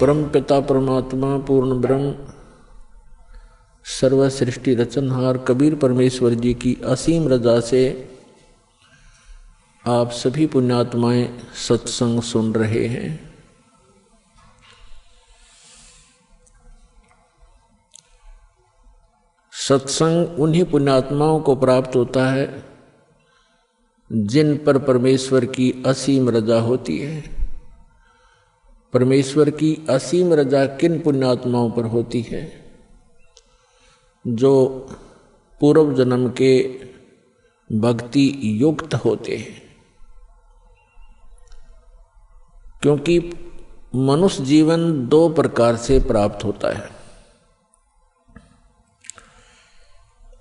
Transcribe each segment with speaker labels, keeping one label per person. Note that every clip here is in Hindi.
Speaker 1: परम पिता परमात्मा पूर्ण ब्रह्म सर्व सृष्टि रचनहार कबीर परमेश्वर जी की असीम रजा से आप सभी पुण्यात्माएं सत्संग सुन रहे हैं। सत्संग उन्हीं पुण्यात्माओं को प्राप्त होता है जिन पर परमेश्वर की असीम रजा होती है। परमेश्वर की असीम रजा किन पुण्यात्माओं पर होती है? जो पूर्व जन्म के भक्ति युक्त होते हैं। क्योंकि मनुष्य जीवन दो प्रकार से प्राप्त होता है।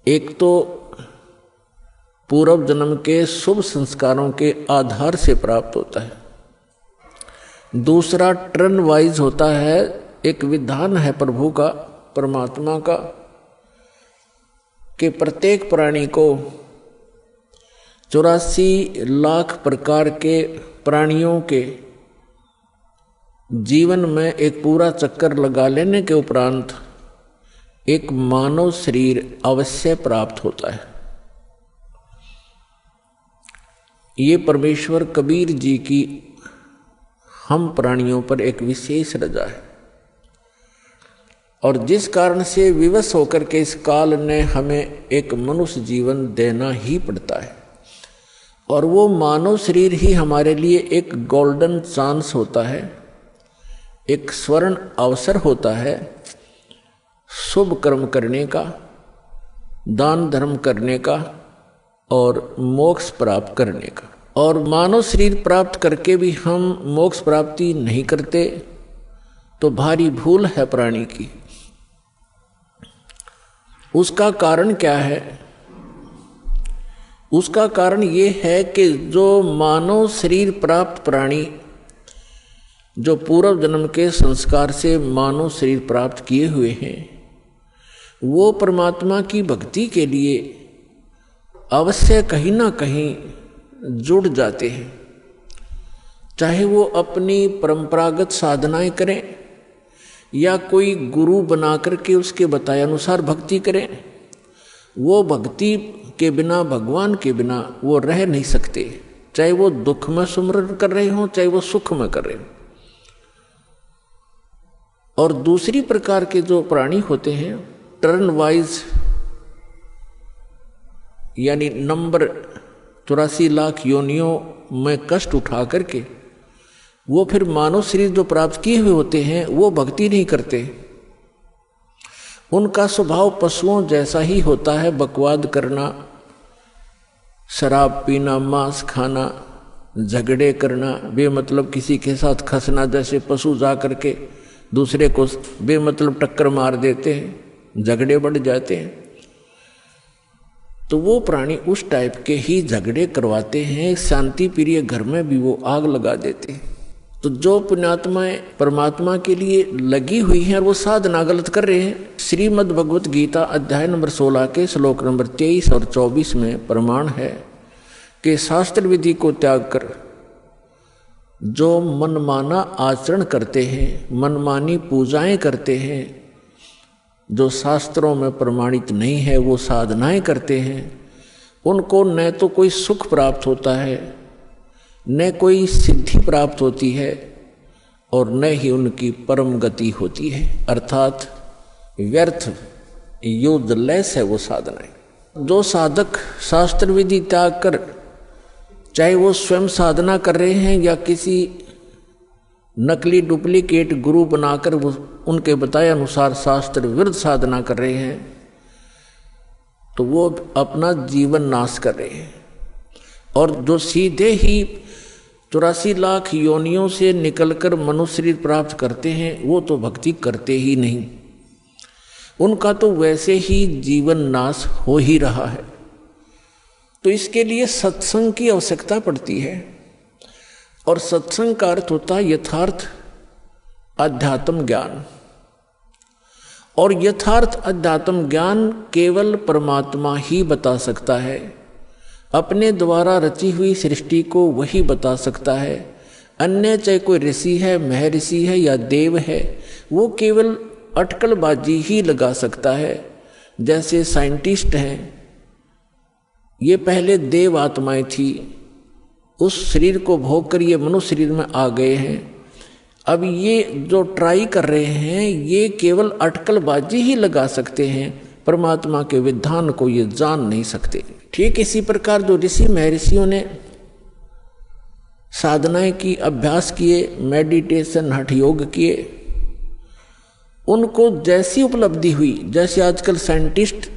Speaker 1: एक तो पूर्व जन्म के शुभ संस्कारों के आधार से प्राप्त होता है, दूसरा टर्न वाइज होता है। एक विधान है प्रभु का, परमात्मा का, कि प्रत्येक प्राणी को 84 लाख प्रकार के प्राणियों के जीवन में एक पूरा चक्कर लगा लेने के उपरांत एक मानव शरीर अवश्य प्राप्त होता है। ये परमेश्वर कबीर जी की हम प्राणियों पर एक विशेष रजा है, और जिस कारण से विवश होकर के इस काल ने हमें एक मनुष्य जीवन देना ही पड़ता है। और वो मानव शरीर ही हमारे लिए एक गोल्डन चांस होता है, एक स्वर्ण अवसर होता है शुभ कर्म करने का, दान धर्म करने का और मोक्ष प्राप्त करने का। और मानव शरीर प्राप्त करके भी हम मोक्ष प्राप्ति नहीं करते तो भारी भूल है प्राणी की। उसका कारण क्या है? उसका कारण ये है कि जो मानव शरीर प्राप्त प्राणी जो पूर्व जन्म के संस्कार से मानव शरीर प्राप्त किए हुए हैं, वो परमात्मा की भक्ति के लिए अवश्य कहीं ना कहीं जुड़ जाते हैं। चाहे वो अपनी परंपरागत साधनाएं करें या कोई गुरु बना करके उसके बताए अनुसार भक्ति करें, वो भक्ति के बिना, भगवान के बिना वो रह नहीं सकते। चाहे वो दुख में सुमरन कर रहे हों, चाहे वो सुख में कर रहे हों। और दूसरी प्रकार के जो प्राणी होते हैं, टर्न वाइज यानी नंबर 84 लाख योनियों में कष्ट उठा करके वो फिर मानव शरीर जो प्राप्त किए हुए होते हैं वो भक्ति नहीं करते। उनका स्वभाव पशुओं जैसा ही होता है, बकवाद करना, शराब पीना, मांस खाना, झगड़े करना, बेमतलब किसी के साथ खसना। जैसे पशु जा करके दूसरे को बेमतलब टक्कर मार देते हैं, झगड़े बढ़ जाते हैं। तो वो प्राणी उस टाइप के ही झगड़े करवाते हैं। शांति प्रिय घर में भी वो आग लगा देते हैं। तो जो पुण्यात्माएं परमात्मा के लिए लगी हुई हैं और वो साधना गलत कर रहे हैं, श्रीमद् भगवत गीता अध्याय नंबर 16 के श्लोक नंबर 23 और 24 में प्रमाण है कि शास्त्र विधि को त्याग कर जो मनमाना आचरण करते हैं, मनमानी पूजाएं करते हैं, जो शास्त्रों में प्रमाणित नहीं है, वो साधनाएं करते हैं, उनको न तो कोई सुख प्राप्त होता है, न कोई सिद्धि प्राप्त होती है, और न ही उनकी परम गति होती है। अर्थात व्यर्थ, यूजलेस है वो साधनाएं। जो साधक शास्त्र विधि त्याग कर, चाहे वो स्वयं साधना कर रहे हैं या किसी नकली डुप्लीकेट गुरु बनाकर वो उनके बताए अनुसार शास्त्र विरुद्ध साधना कर रहे हैं, तो वो अपना जीवन नाश कर रहे हैं। और जो सीधे ही 84 लाख योनियों से निकलकर मनुष्य शरीर प्राप्त करते हैं, वो तो भक्ति करते ही नहीं। उनका तो वैसे ही जीवन नाश हो ही रहा है। तो इसके लिए सत्संग की आवश्यकता पड़ती है। और सत्संग का अर्थ होता है यथार्थ अध्यात्म ज्ञान। और यथार्थ अध्यात्म ज्ञान केवल परमात्मा ही बता सकता है। अपने द्वारा रची हुई सृष्टि को वही बता सकता है। अन्य चाहे कोई ऋषि है, महर्षि है या देव है, वो केवल अटकलबाजी ही लगा सकता है। जैसे साइंटिस्ट हैं, ये पहले देव आत्माएं थी, उस शरीर को भोग कर ये मनुष्य शरीर में आ गए हैं। अब ये जो ट्राई कर रहे हैं ये केवल अटकलबाजी ही लगा सकते हैं, परमात्मा के विधान को ये जान नहीं सकते। ठीक इसी प्रकार जो ऋषि महर्षियों ने साधनाएं की, अभ्यास किए, मेडिटेशन हठ योग किए, उनको जैसी उपलब्धि हुई, जैसे आजकल साइंटिस्ट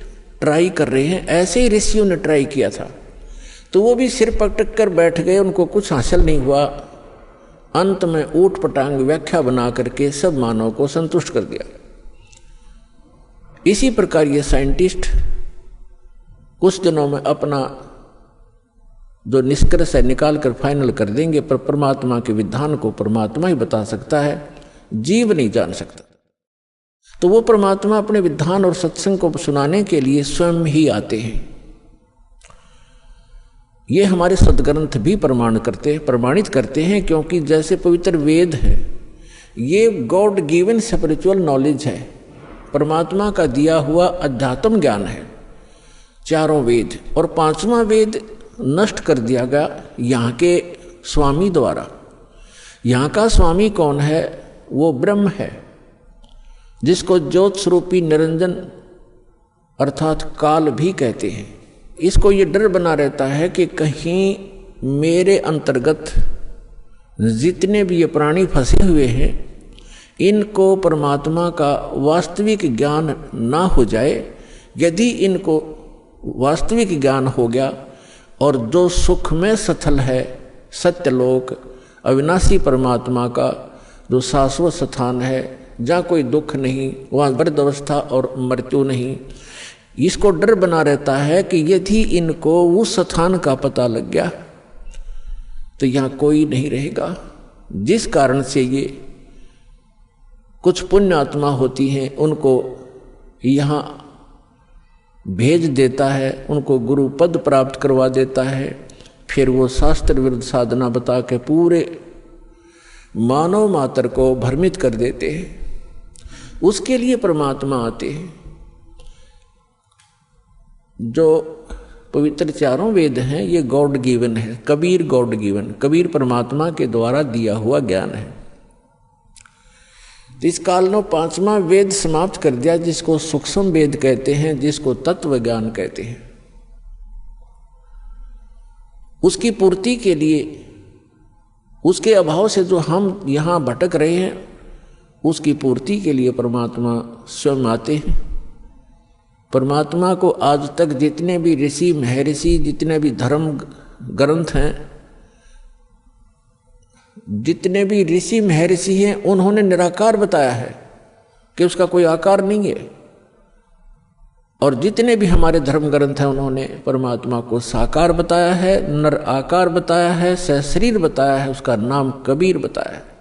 Speaker 1: ट्राई कर रहे हैं, ऐसे ही ऋषियों ने ट्राई किया था। तो वो भी सिर पटक कर बैठ गए, उनको कुछ हासिल नहीं हुआ। अंत में ऊट पटांग व्याख्या बना करके सब मानव को संतुष्ट कर दिया। इसी प्रकार ये साइंटिस्ट कुछ दिनों में अपना जो निष्कर्ष है निकाल कर फाइनल कर देंगे, पर परमात्मा के विधान को परमात्मा ही बता सकता है, जीव नहीं जान सकता। तो वो परमात्मा अपने विधान और सत्संग को सुनाने के लिए स्वयं ही आते हैं। ये हमारे सदग्रंथ भी प्रमाणित करते हैं, क्योंकि जैसे पवित्र वेद है ये गॉड गिवन स्पिरिचुअल नॉलेज है, परमात्मा का दिया हुआ अध्यात्म ज्ञान है, चारों वेद। और पांचवा वेद नष्ट कर दिया गया यहाँ के स्वामी द्वारा। यहाँ का स्वामी कौन है? वो ब्रह्म है, जिसको ज्योत स्वरूपी निरंजन अर्थात काल भी कहते हैं। इसको ये डर बना रहता है कि कहीं मेरे अंतर्गत जितने भी ये प्राणी फंसे हुए हैं इनको परमात्मा का वास्तविक ज्ञान ना हो जाए। यदि इनको वास्तविक ज्ञान हो गया और जो सुख में सथल है, सत्यलोक अविनाशी परमात्मा का जो शाश्वत स्थान है, जहाँ कोई दुख नहीं, वहाँ वृद्धावस्था और मृत्यु नहीं, इसको डर बना रहता है कि यदि इनको उस स्थान का पता लग गया तो यहाँ कोई नहीं रहेगा। जिस कारण से ये कुछ पुण्य आत्मा होती हैं उनको यहाँ भेज देता है, उनको गुरु पद प्राप्त करवा देता है। फिर वो शास्त्र विरुद्ध साधना बता के पूरे मानव मात्र को भ्रमित कर देते हैं। उसके लिए परमात्मा आते हैं। जो पवित्र चारों वेद हैं ये गॉड गिवन है, कबीर गॉड गिवन, कबीर परमात्मा के द्वारा दिया हुआ ज्ञान है। तो इस काल ने पांचवा वेद समाप्त कर दिया, जिसको सूक्ष्म वेद कहते हैं, जिसको तत्व ज्ञान कहते हैं। उसकी पूर्ति के लिए, उसके अभाव से जो हम यहाँ भटक रहे हैं, उसकी पूर्ति के लिए परमात्मा स्वयं आते हैं। परमात्मा को आज तक जितने भी ऋषि महर्षि, जितने भी धर्म ग्रंथ हैं, जितने भी ऋषि महर्षि हैं, उन्होंने निराकार बताया है कि उसका कोई आकार नहीं है। और जितने भी हमारे धर्म ग्रंथ हैं उन्होंने परमात्मा को साकार बताया है, नर आकार बताया है, सहशरीर बताया है, उसका नाम कबीर बताया है।